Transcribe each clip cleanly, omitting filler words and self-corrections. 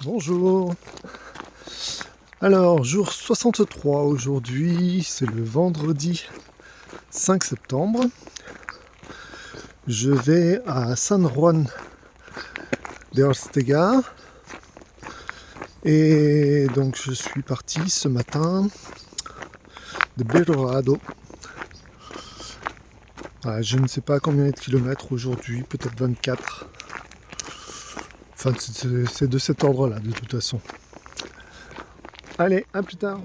Bonjour. Alors, jour 63 aujourd'hui, c'est le vendredi 5 septembre. Je vais à San Juan de Ortega et donc je suis parti ce matin de Belorado. Je ne sais pas combien de kilomètres aujourd'hui, peut-être 24. Enfin, c'est de cet ordre-là, de toute façon. Allez, à plus tard.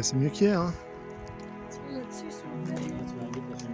C'est mieux qu'hier, hein. Là-dessus, sur le fait. Tu vas aller pour la chemise.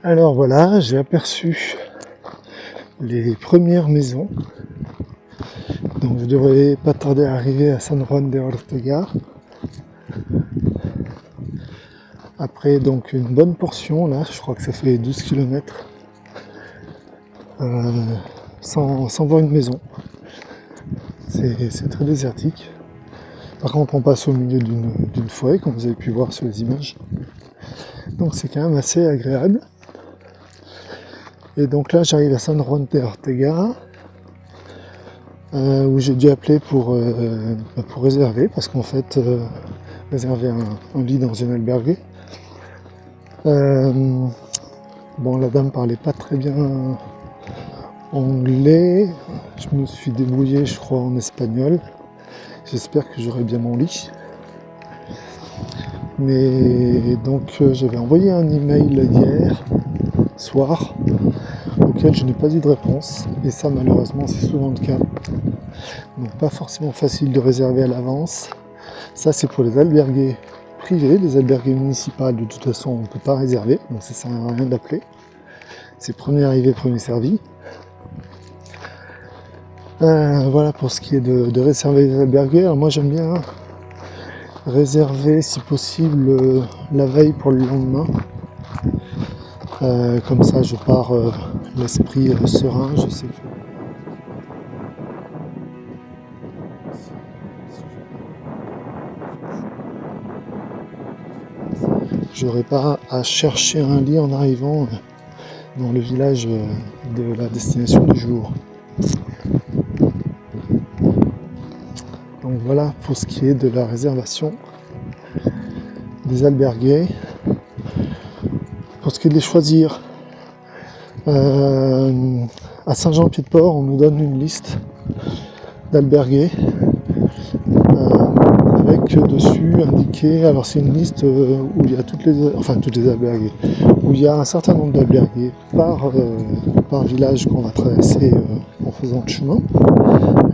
Alors voilà, j'ai aperçu les premières maisons. Donc je devrais pas tarder à arriver à San Juan de Ortega. Après donc une bonne portion là, je crois que ça fait 12 km sans voir une maison. C'est très désertique. Par contre on passe au milieu d'une forêt comme vous avez pu voir sur les images. Donc c'est quand même assez agréable. Et donc là j'arrive à San Juan de Ortega où j'ai dû appeler pour réserver parce qu'en fait réserver un lit dans une albergue. Bon, la dame parlait pas très bien anglais, je me suis débrouillé je crois en espagnol. J'espère que j'aurai bien mon lit. Mais donc j'avais envoyé un email hier soir auquel je n'ai pas eu de réponse, et ça malheureusement c'est souvent le cas. Donc pas forcément facile de réserver à l'avance. Ça c'est pour les albergués privés, les albergués municipaux de toute façon on ne peut pas réserver, donc ça sert à rien d'appeler. C'est premier arrivé, premier servi. Voilà pour ce qui est de réserver les albergués. Alors moi j'aime bien réserver si possible la veille pour le lendemain. Comme ça je pars l'esprit serein, je sais que j'aurai pas à chercher un lit en arrivant dans le village de la destination du jour. Donc voilà pour ce qui est de la réservation des albergués. Pour ce qui est de les choisir, à Saint-Jean-Pied-de-Port, on nous donne une liste d'albergués avec dessus indiqué, alors c'est une liste où il y a toutes les albergués, où il y a un certain nombre d'albergués par village qu'on va traverser en faisant le chemin.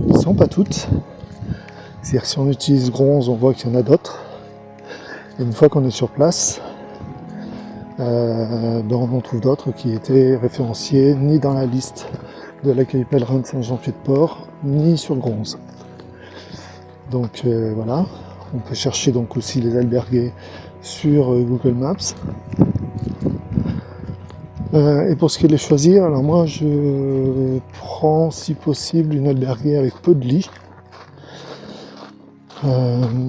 Ils ne sont pas toutes. C'est-à-dire que si on utilise Gronze, on voit qu'il y en a d'autres. Et une fois qu'on est sur place, on en trouve d'autres qui étaient référenciés ni dans la liste de l'accueil pèlerin de Saint-Jean-Pied-de-Port, ni sur Gronze. Donc voilà, on peut chercher donc aussi les albergués sur Google Maps. Et pour ce qui est de les choisir, alors moi je prends si possible une alberguée avec peu de lits.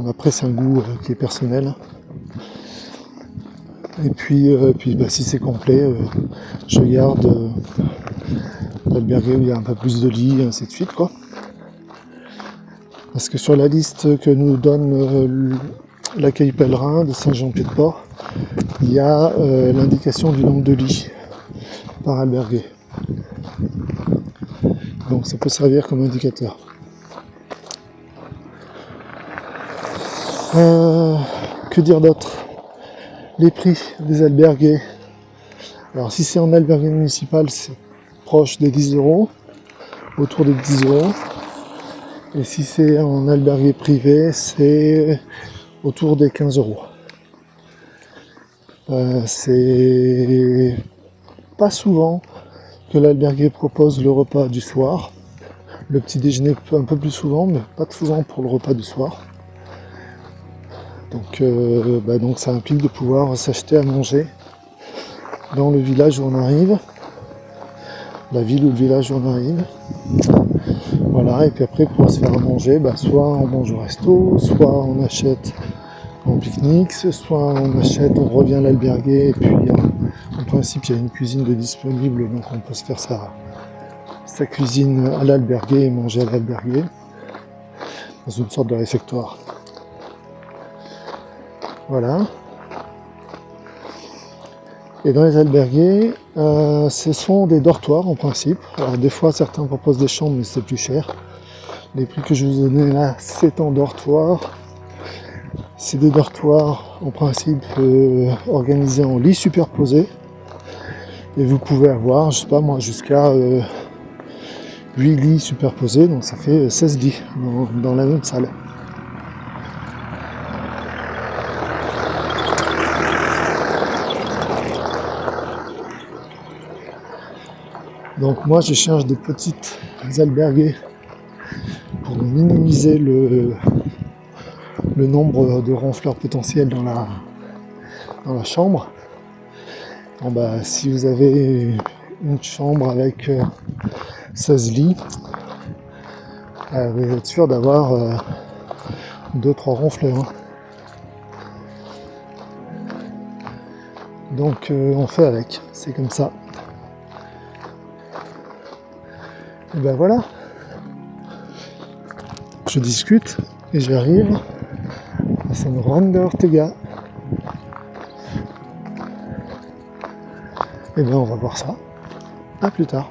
Après c'est un goût qui est personnel. Et puis si c'est complet, je garde l'albergué où il y a un peu plus de lits, et ainsi de suite quoi. Parce que sur la liste que nous donne l'accueil pèlerin de Saint-Jean-Pied-de-Port, il y a l'indication du nombre de lits par albergué. Donc ça peut servir comme indicateur. Que dire d'autre? Les prix des albergués. Alors si c'est en albergué municipal, c'est proche des 10 €, autour des 10 €. Et si c'est en albergué privé, c'est autour des 15 €. C'est pas souvent que l'albergué propose le repas du soir. Le petit déjeuner un peu plus souvent, mais pas souvent pour le repas du soir. Donc ça implique de pouvoir s'acheter à manger dans le village où on arrive, la ville ou le village où on arrive. Voilà, et puis après pour se faire à manger, soit on mange au resto, soit on achète en pique-nique, soit on achète, on revient à l'albergué, et puis en principe il y a une cuisine de disponible, donc on peut se faire sa cuisine à l'albergué et manger à l'albergué, dans une sorte de réfectoire. Voilà. Et dans les albergués, ce sont des dortoirs en principe. Alors des fois certains proposent des chambres mais c'est plus cher. Les prix que je vous ai donnés là, c'est en dortoir. C'est des dortoirs en principe organisés en lits superposés. Et vous pouvez avoir, je sais pas moi, jusqu'à 8 lits superposés, donc ça fait 16 lits dans la même salle. Donc moi je cherche des petites albergués pour minimiser le nombre de ronfleurs potentiels dans la chambre. Bon, si vous avez une chambre avec 16 lits, vous êtes sûr d'avoir 2-3 ronfleurs. Donc on fait avec, c'est comme ça. Et voilà, je discute et j'arrive à San Juan de Ortega. Et on va voir ça. À plus tard.